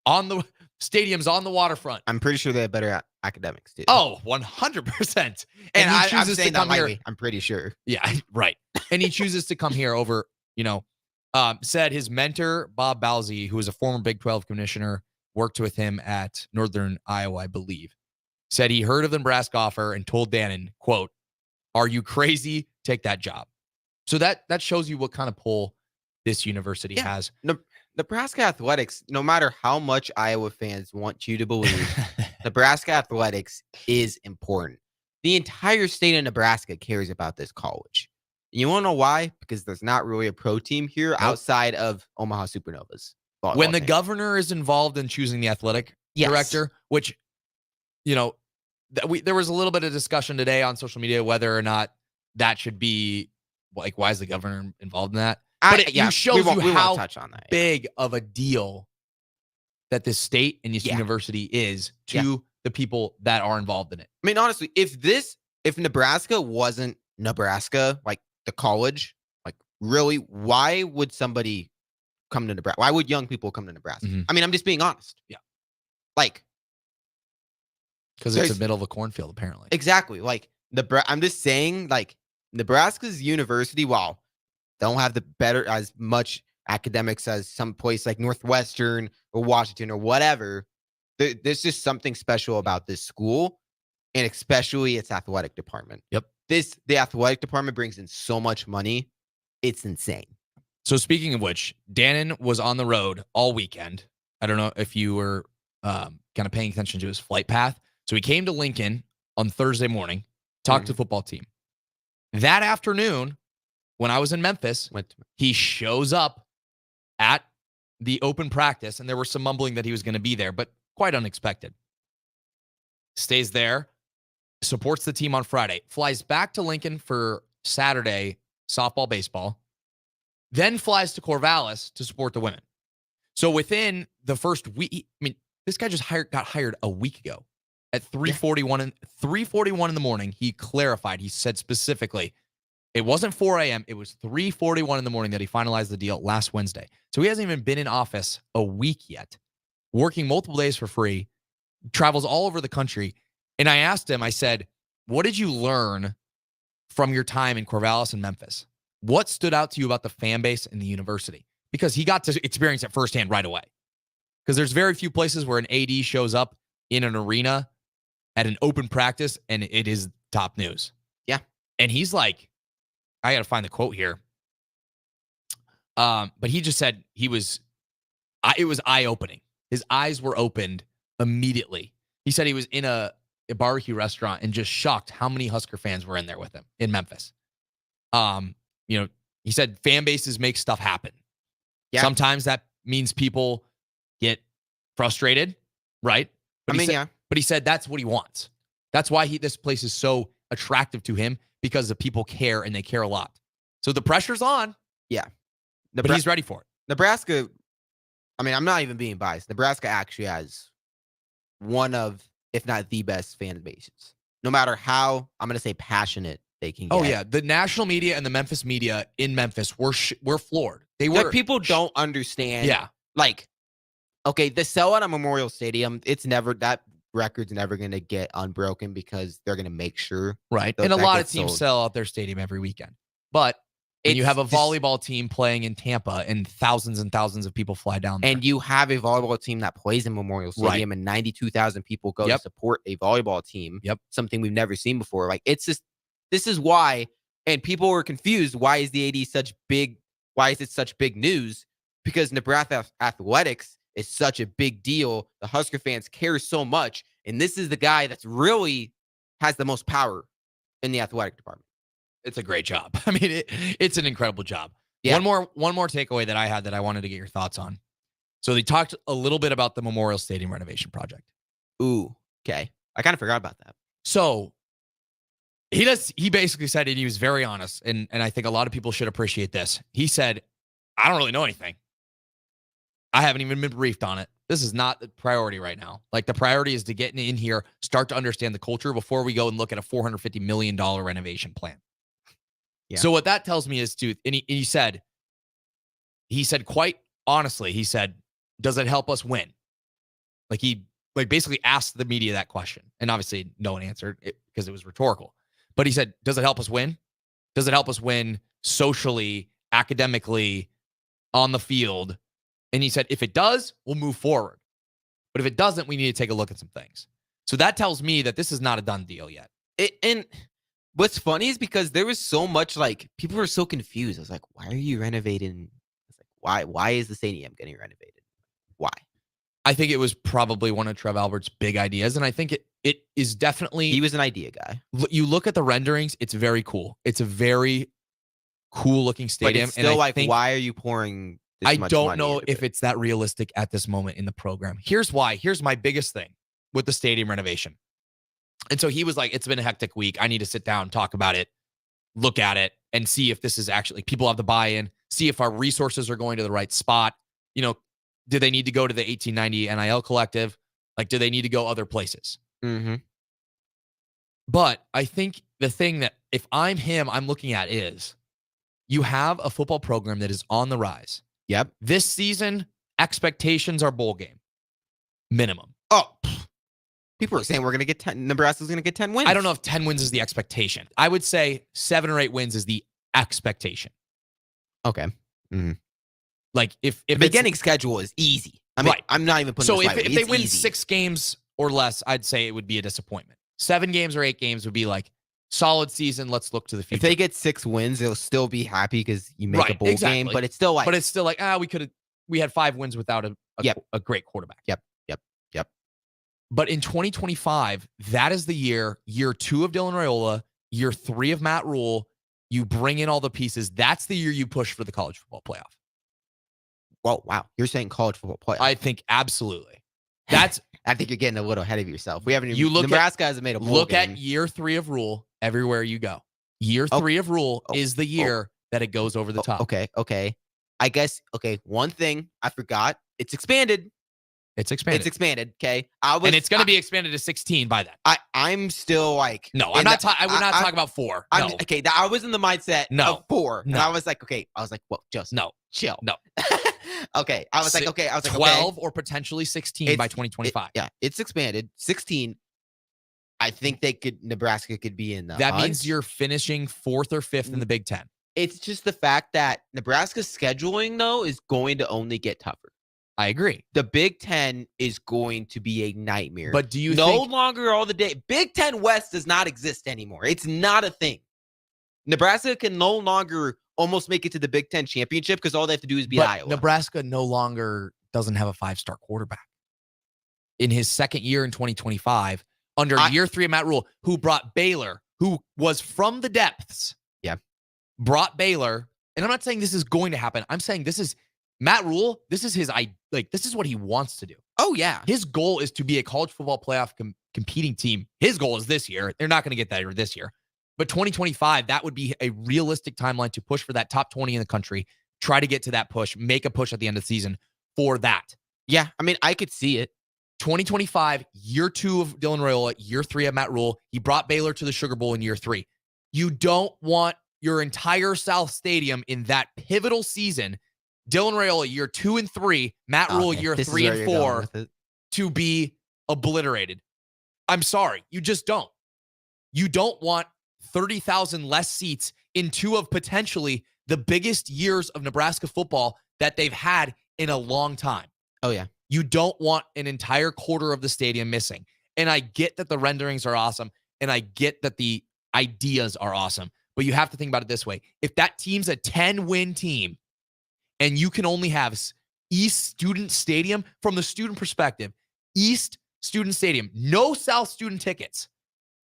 on the stadiums on the waterfront. I'm pretty sure they have better academics too. Oh, 100%. And he chooses to come here. I'm pretty sure. Yeah, right. And he chooses to come here over, said his mentor, Bob Bowsey, who was a former Big 12 commissioner, worked with him at Northern Iowa, I believe, said he heard of the Nebraska offer and told Dannon, quote, "Are you crazy? Take that job." So that shows you what kind of pull this university has. Nebraska athletics, no matter how much Iowa fans want you to believe, Nebraska athletics is important. The entire state of Nebraska cares about this college. You want to know why? Because there's not really a pro team here outside of Omaha Supernovas. When the governor is involved in choosing the athletic director, which, there was a little bit of discussion today on social media whether or not that should be, like, why is the governor involved in that? But it shows you how big of a deal that this state and this university is to the people that are involved in it. I mean, honestly, if Nebraska wasn't Nebraska, like the college, like really, why would somebody come to Nebraska? Why would young people come to Nebraska? I mean, I'm just being honest. Yeah. Like, because it's the middle of a cornfield, apparently. Exactly. Like, I'm just saying, like, Nebraska's university, while don't have as much academics as some place like Northwestern or Washington or whatever, there's just something special about this school, and especially its athletic department. Yep. The athletic department brings in so much money. It's insane. So speaking of which, Dannon was on the road all weekend. I don't know if you were kind of paying attention to his flight path. So he came to Lincoln on Thursday morning, talked to the football team. That afternoon, when I was in Memphis, he shows up at the open practice, and there was some mumbling that he was going to be there, but quite unexpected. Stays there, supports the team on Friday, flies back to Lincoln for Saturday softball, baseball, then flies to Corvallis to support the women. So within the first week, I mean, this guy just got hired a week ago at 3:41 in the morning. He clarified. He said specifically, it wasn't 4 a.m. It was 3:41 in the morning that he finalized the deal last Wednesday. So he hasn't even been in office a week yet, working multiple days for free, travels all over the country. And I asked him, I said, what did you learn from your time in Corvallis and Memphis? What stood out to you about the fan base and the university? Because he got to experience it firsthand right away. Because there's very few places where an AD shows up in an arena at an open practice and it is top news. Yeah. And he's like, I got to find the quote here. But he just said it was eye-opening. His eyes were opened immediately. He said he was in a barbecue restaurant and just shocked how many Husker fans were in there with him in Memphis. He said fan bases make stuff happen. Yeah. Sometimes that means people get frustrated, right? But he said that's what he wants. That's why this place is so attractive to him, because the people care and they care a lot. So the pressure's on. Yeah. But he's ready for it. Nebraska, I mean, I'm not even being biased. Nebraska actually has one of, if not the best fan bases. No matter how, I'm going to say, passionate they can get. Oh, yeah. The national media and the Memphis media in Memphis were floored. They were. Like, people don't understand. Yeah. Like, okay, the sellout at Memorial Stadium, that record's never going to get unbroken because they're going to make sure. Right. And a lot of teams sell out their stadium every weekend. But when you have a volleyball team playing in Tampa and thousands of people fly down there. And you have a volleyball team that plays in Memorial Stadium and 92,000 people go to support a volleyball team. Yep. Something we've never seen before. Like, it's just, this is why, and people were confused. Why is the AD why is it such big news? Because Nebraska athletics is such a big deal. The Husker fans care so much. And this is the guy that's really has the most power in the athletic department. It's a great job. I mean, it's an incredible job. Yeah. One more takeaway that I had that I wanted to get your thoughts on. So they talked a little bit about the Memorial Stadium renovation project. Ooh, okay. I kind of forgot about that. So he basically said, and he was very honest, and I think a lot of people should appreciate this. He said, I don't really know anything. I haven't even been briefed on it. This is not the priority right now. Like, the priority is to get in here, start to understand the culture before we go and look at a $450 million renovation plan. Yeah. So what that tells me is, and he said quite honestly, he said, does it help us win? He basically asked the media that question. And obviously no one answered it because it was rhetorical. But he said, does it help us win? Does it help us win socially, academically, on the field? And he said, if it does, we'll move forward. But if it doesn't, we need to take a look at some things. So that tells me that this is not a done deal yet. And what's funny is because there was so much, people were so confused. I was like, why are you renovating? Why is the stadium getting renovated? Why? I think it was probably one of Trev Albert's big ideas, and I think it is definitely. He was an idea guy. You look at the renderings; it's very cool. It's a very cool looking stadium. But it's still why are you pouring? I don't know if it's that realistic at this moment in the program. Here's why. Here's my biggest thing with the stadium renovation. And so he was like, "It's been a hectic week. I need to sit down, talk about it, look at it, and see if this is actually people have the buy-in. See if our resources are going to the right spot. Do they need to go to the 1890 NIL collective? Like, do they need to go other places?" Mm-hmm. But I think the thing that if I'm him, I'm looking at is you have a football program that is on the rise. Yep. This season, expectations are bowl game. Minimum. Oh, people are saying we're going to get 10. Nebraska's going to get 10 wins. I don't know if 10 wins is the expectation. I would say 7 or 8 wins is the expectation. Okay. Mm-hmm. Like if the beginning schedule is easy. I mean, right. I'm not even putting. So this if they win easy. 6 games or less, I'd say it would be a disappointment. 7 games or 8 games would be like solid season. Let's look to the future. If they get 6 wins, they'll still be happy because you make a bowl game. But it's still like. But it's still like we had 5 wins without a great quarterback. Yep. But in 2025, that is the year 2 of Dylan Raiola, year 3 of Matt Rule. You bring in all the pieces. That's the year you push for the college football playoff. Well, wow. You're saying college football playoff. I think absolutely. That's. I think you're getting a little ahead of yourself. We haven't even. You look Nebraska hasn't made a bowl Look game. at year 3 of Rule everywhere you go. Year 3 of Rule is the year that it goes over the top. Okay. I guess, one thing I forgot. It's expanded. It's expanded. Okay. And it's going to be expanded to 16 by then. I'm still like. No, I'm not. I would not talk about 4. No. Okay. I was in the mindset of 4. No. And I was like, okay. I was like, well, just chill. No. Okay. I was like, okay. 12 or potentially 16 by 2025. Yeah. It's expanded. 16. I think Nebraska could be in the That hunt. means you're finishing 4th or 5th in the Big Ten. It's just the fact that Nebraska's scheduling, though, is going to only get tougher. I agree. The Big Ten is going to be a nightmare. But do you no think longer all the day? Big Ten West does not exist anymore. It's not a thing. Nebraska can no longer almost make it to the Big Ten championship because all they have to do is beat Iowa. Nebraska no longer doesn't have a 5-star quarterback. In his second year in 2025, under year 3 of Matt Rule, who brought Baylor, who was from the depths. Yeah. Brought Baylor. And I'm not saying this is going to happen. I'm saying this is Matt Rule. This is this is what he wants to do. Oh, yeah. His goal is to be a college football playoff competing team. His goal is this year. They're not going to get that this year. But 2025, that would be a realistic timeline to push for that top 20 in the country. Try to get to that push. Make a push at the end of the season for that. Yeah, I mean, I could see it. 2025, year 2 of Dylan Raiola, year 3 of Matt Rule. He brought Baylor to the Sugar Bowl in year 3. You don't want your entire South Stadium in that pivotal season. Dylan Raiola, year 2 and 3, Matt Rule, year 3 and 4, to be obliterated. I'm sorry. You just don't. You don't want 30,000 less seats in 2 of potentially the biggest years of Nebraska football that they've had in a long time. Oh, yeah. You don't want an entire quarter of the stadium missing. And I get that the renderings are awesome, and I get that the ideas are awesome, but you have to think about it this way. If that team's a 10-win team, and you can only have East Student Stadium, from the student perspective, East Student Stadium, no South student tickets.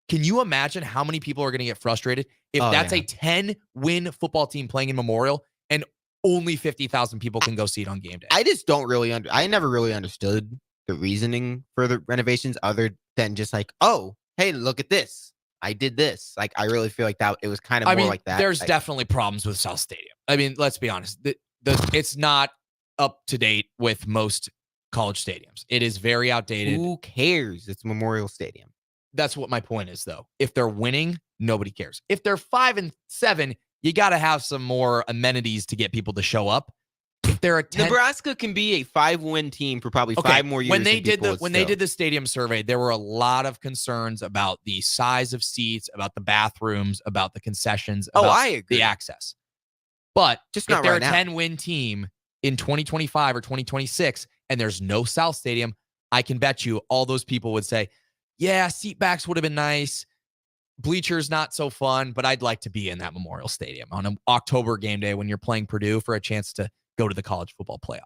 Can you imagine how many people are going to get frustrated if that's a 10-win football team playing in Memorial and only 50,000 people can go see it on game day? I just don't really I never really understood the reasoning for the renovations other than just like, oh, hey, look at this. I did this. Like, I really feel like that it was kind of more like that. There's definitely problems with South Stadium. I mean, let's be honest. It's not up to date with most college stadiums. It is very outdated. Who cares? It's Memorial Stadium. That's what my point is, though. If they're winning, nobody cares. If they're 5 and 7, you got to have some more amenities to get people to show up. If they're a 10, Nebraska can be a 5-win team for probably 5 more years. When they did the stadium survey, there were a lot of concerns about the size of seats, about the bathrooms, about the concessions, about I agree. the access. But just if not they're right a now. 10-win team in 2025 or 2026 and there's no South Stadium, I can bet you all those people would say, yeah, seat backs would have been nice. Bleachers not so fun, but I'd like to be in that Memorial Stadium on an October game day when you're playing Purdue for a chance to go to the college football playoff.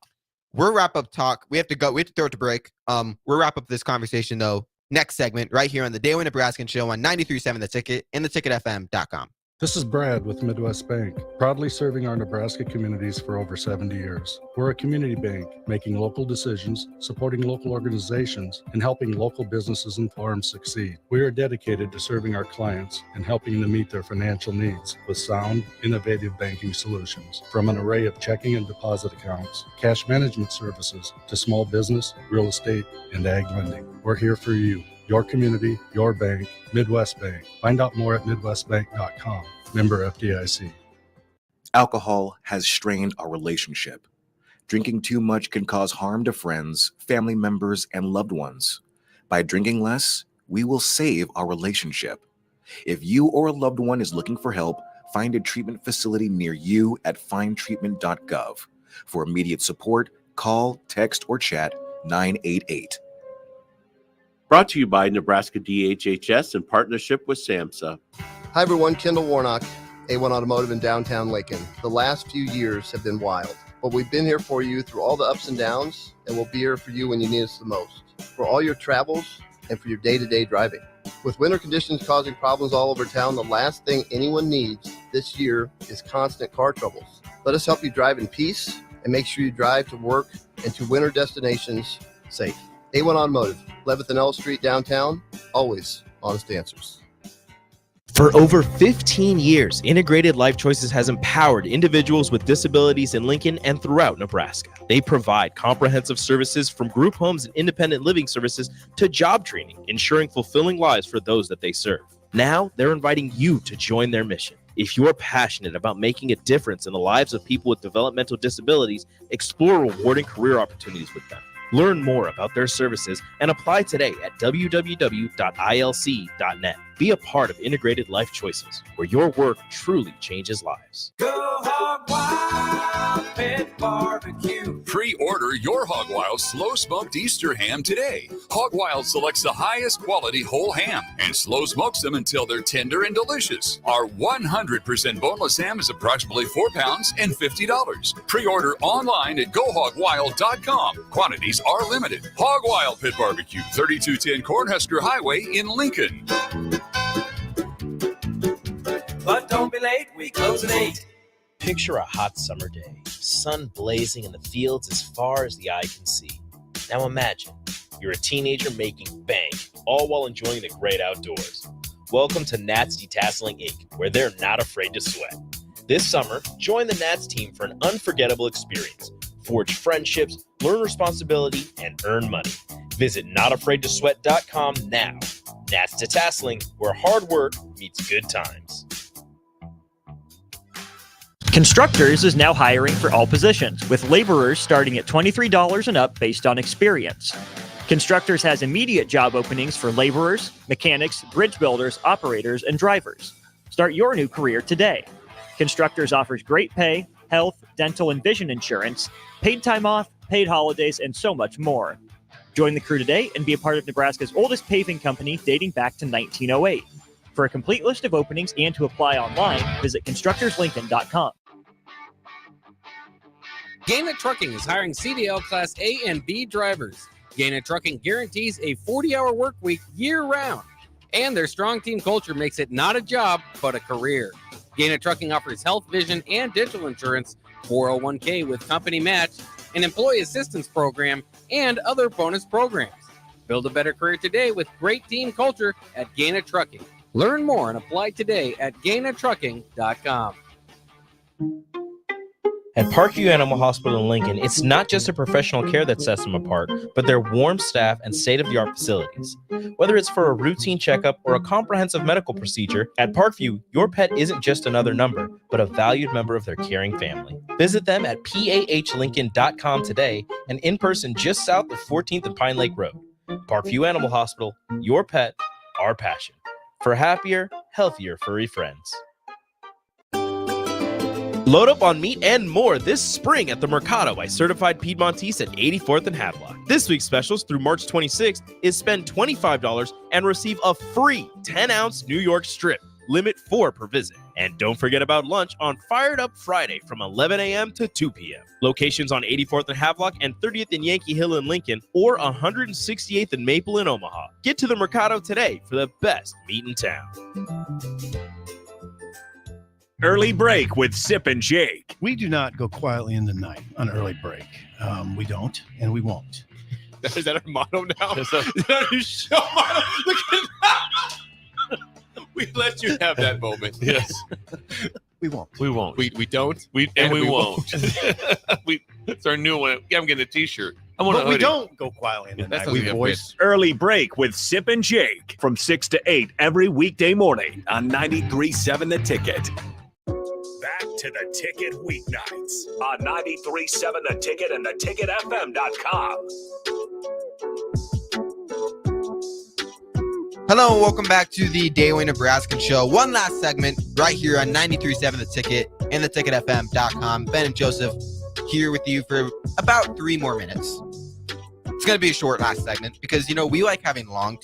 We'll wrap up talk. We have to go. We have to throw it to break. We'll wrap up this conversation, though, next segment right here on the Daily Nebraskan Show on 93.7 The Ticket and theticketfm.com. This is Brad with Midwest Bank, proudly serving our Nebraska communities for over 70 years. We're a community bank, making local decisions, supporting local organizations, and helping local businesses and farms succeed. We are dedicated to serving our clients and helping them meet their financial needs with sound, innovative banking solutions. From an array of checking and deposit accounts, cash management services, to small business, real estate, and ag lending. We're here for you. Your community, your bank, Midwest Bank. Find out more at midwestbank.com. Member FDIC. Alcohol has strained our relationship. Drinking too much can cause harm to friends, family members, and loved ones. By drinking less, we will save our relationship. If you or a loved one is looking for help, find a treatment facility near you at findtreatment.gov. For immediate support, call, text, or chat 988. Brought to you by Nebraska DHHS in partnership with SAMHSA. Hi everyone, Kendall Warnock, A1 Automotive in downtown Lincoln. The last few years have been wild, but we've been here for you through all the ups and downs, and we'll be here for you when you need us the most. For all your travels and for your day-to-day driving. With winter conditions causing problems all over town, the last thing anyone needs this year is constant car troubles. Let us help you drive in peace and make sure you drive to work and to winter destinations safe. A1 Automotive, 11th and L Street downtown, always honest answers. For over 15 years, Integrated Life Choices has empowered individuals with disabilities in Lincoln and throughout Nebraska. They provide comprehensive services from group homes and independent living services to job training, ensuring fulfilling lives for those that they serve. Now, they're inviting you to join their mission. If you're passionate about making a difference in the lives of people with developmental disabilities, explore rewarding career opportunities with them. Learn more about their services and apply today at www.ilc.net. Be a part of Integrated Life Choices, where your work truly changes lives. Go Hog Wild Pit Barbecue. Pre-order your Hog Wild slow smoked Easter ham today. Hog Wild selects the highest quality whole ham and slow smokes them until they're tender and delicious. Our 100% boneless ham is approximately 4 pounds and $50. Pre-order online at gohogwild.com. Quantities are limited. Hog Wild Pit Barbecue, 3210 Cornhusker Highway in Lincoln. But don't be late, we close at 8. Picture a hot summer day, sun blazing in the fields as far as the eye can see. Now imagine, you're a teenager making bank, all while enjoying the great outdoors. Welcome to Nats Detasseling Inc., where they're not afraid to sweat. This summer, join the Nats team for an unforgettable experience. Forge friendships, learn responsibility, and earn money. Visit notafraidtosweat.com now. Nats Detasseling, where hard work meets good times. Constructors is now hiring for all positions, with laborers starting at $23 and up based on experience. Constructors has immediate job openings for laborers, mechanics, bridge builders, operators, and drivers. Start your new career today. Constructors offers great pay, health, dental, and vision insurance, paid time off, paid holidays, and so much more. Join the crew today and be a part of Nebraska's oldest paving company dating back to 1908. For a complete list of openings and to apply online, visit constructorslincoln.com. Gaina Trucking is hiring CDL Class A and B drivers. Gaina Trucking guarantees a 40-hour work week year-round. And their strong team culture makes it not a job, but a career. Gaina Trucking offers health, vision, and dental insurance, 401k with company match, an employee assistance program, and other bonus programs. Build a better career today with great team culture at Gaina Trucking. Learn more and apply today at GainaTrucking.com. At Parkview Animal Hospital in Lincoln, it's not just the professional care that sets them apart, but their warm staff and state-of-the-art facilities. Whether it's for a routine checkup or a comprehensive medical procedure, at Parkview, your pet isn't just another number, but a valued member of their caring family. Visit them at PAHLincoln.com today and in person just south of 14th and Pine Lake Road. Parkview Animal Hospital, your pet, our passion. For happier, healthier furry friends. Load up on meat and more this spring at the Mercado by Certified Piedmontese at 84th and Havelock. This week's specials through March 26th is spend $25 and receive a free 10-ounce New York strip. limit 4 per visit. And don't forget about lunch on Fired Up Friday from 11 a.m. to 2 p.m. Locations on 84th and Havelock and 30th and Yankee Hill in Lincoln, or 168th and Maple in Omaha. Get to the Mercado today for the best meat in town. Early break with Sip and Jake. We do not go quietly in the night on early break. We don't, and we won't. Is that our motto now? Is that our new show motto? Look at that. We let you have that moment. Yes. We won't. We won't. We don't. We won't. It's our new one. Yeah, I'm getting a T-shirt. I want But a we hoodie. don't go quietly in the night. We voice. Early break with Sip and Jake from 6 to 8 every weekday morning on 93.7 The Ticket. Back to The Ticket weeknights on 93.7 The Ticket and theticketfm.com. Hello and welcome back to the Daily Nebraskan Show. One last segment right here on 93.7 The Ticket and theticketfm.com. Ben and Joseph here with you for about 3 more minutes. It's going to be a short last segment because, you know, we like having long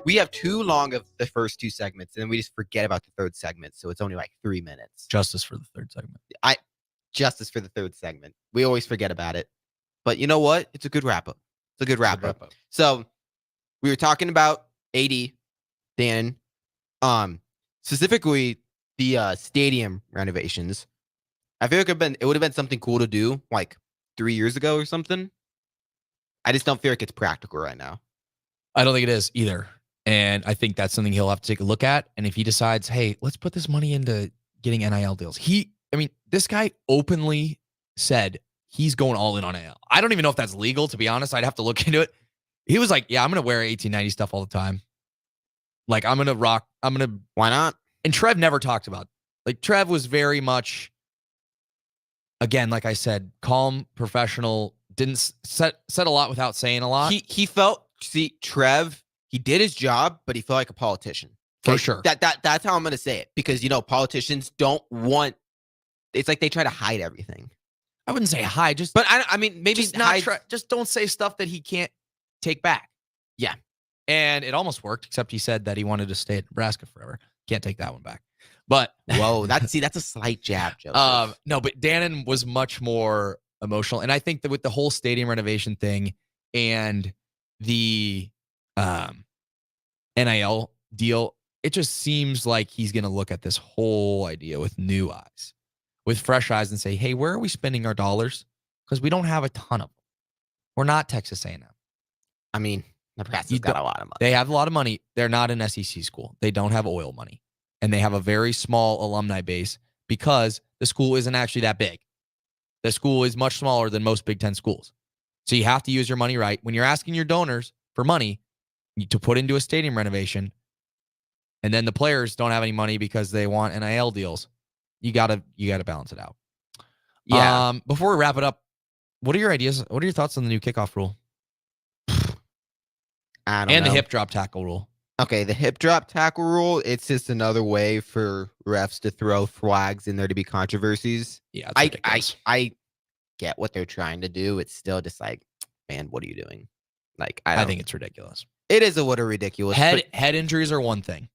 we have too long of the first 2 segments and then we just forget about the third segment. So it's only like 3 minutes. Justice for the third segment. Justice for the third segment. We always forget about it. But you know what? It's a good wrap up. It's a good wrap up. So we were talking about AD, Dan, specifically the stadium renovations. I feel like it would have been something cool to do like 3 years ago or something. I just don't feel like it's practical right now. I don't think it is either. And I think that's something he'll have to take a look at. And if he decides, hey, let's put this money into getting NIL deals. This guy openly said he's going all in on NIL. I don't even know if that's legal, to be honest. I'd have to look into it. He was like, yeah, I'm going to wear 1890 stuff all the time. Like, why not? And Trev never talked about it. Like, Trev was very much, again, like I said, calm, professional, didn't said a lot without saying a lot. He felt, Trev, he did his job, but he felt like a politician. For sure. That's how I'm going to say it. Because, you know, politicians don't want, it's like they try to hide everything. I wouldn't say hide, but maybe just just don't say stuff that he can't take back. Yeah. And it almost worked, except he said that he wanted to stay at Nebraska forever. Can't take that one back. But whoa, that's a slight jab, Joe. No, but Dannon was much more emotional. And I think that with the whole stadium renovation thing and the NIL deal, it just seems like he's going to look at this whole idea with new eyes, with fresh eyes, and say, hey, where are we spending our dollars? Because we don't have a ton of them. We're not Texas A&M. I mean, Nebraska's got a lot of money. They have a lot of money. They're not an SEC school. They don't have oil money. And they have a very small alumni base because the school isn't actually that big. The school is much smaller than most Big Ten schools. So you have to use your money right. When you're asking your donors for money to put into a stadium renovation, and then the players don't have any money because they want NIL deals, you gotta balance it out. Yeah. Before we wrap it up, what are your ideas? What are your thoughts on the new kickoff rule? I don't know. The hip drop tackle rule. Okay, the hip drop tackle rule, it's just another way for refs to throw flags in there to be controversies. Yeah, I get what they're trying to do. It's still just like, man, what are you doing? Like, I think it's ridiculous. It is a little ridiculous. Head injuries are one thing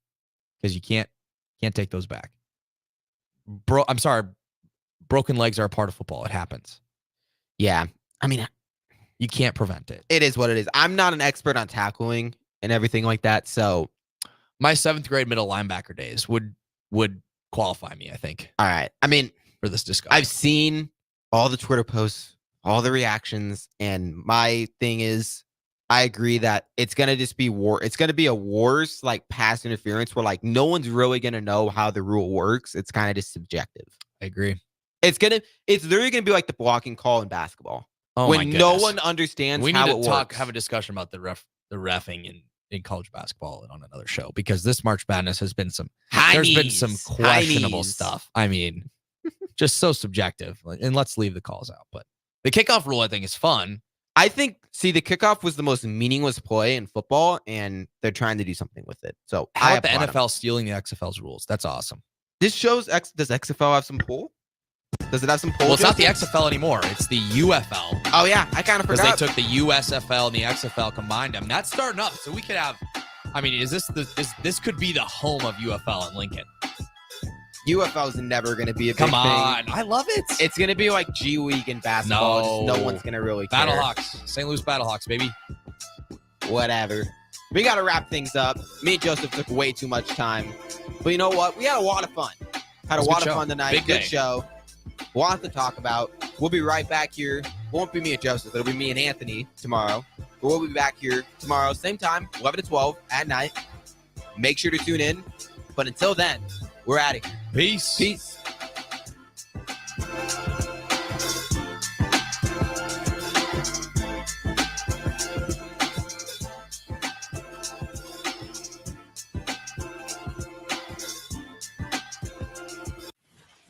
because you can't take those back. I'm sorry, broken legs are a part of football. It happens. Yeah, I mean, you can't prevent it. It is what it is. I'm not an expert on tackling and everything like that. So my 7th grade middle linebacker days would qualify me, I think. All right. I mean, for this discussion, I've seen all the Twitter posts, all the reactions, and my thing is, I agree that it's gonna just be war. It's gonna be a worse like pass interference where like no one's really gonna know how the rule works. It's kind of just subjective. I agree. It's literally gonna be like the blocking call in basketball. Oh, when no one understands we how need to it works. have a discussion about the reffing in college basketball on another show, because this March Madness has been there's been some questionable stuff. I mean, just so subjective. And let's leave the calls out. But the kickoff rule, I think, is fun. I think, the kickoff was the most meaningless play in football, and they're trying to do something with it. So how about the NFL stealing the XFL's rules? That's awesome. This shows does XFL have some pull? Does it have some pull? Well, it's not the XFL anymore. It's the UFL. Oh, yeah. I kind of forgot. Because they took the USFL and the XFL, combined them. That's starting up. So we could have I mean, this could be the home of UFL in Lincoln? UFL is never going to be a big Come thing. on, I love it. It's going to be like G League in basketball. No. Just no one's going to really care. Battlehawks, St. Louis Battlehawks, baby. Whatever. We got to wrap things up. Me and Joseph took way too much time. But you know what? We had a lot of fun. Had a lot of fun tonight. Big Good day. show. Lots to talk about. We'll be right back here. It won't be me and Joseph. It'll be me and Anthony tomorrow. But we'll be back here tomorrow, same time, 11 to 12 at night. Make sure to tune in. But until then, we're out of here. Peace. Peace.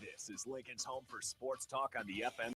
This is Lincoln's home for sports talk on the FM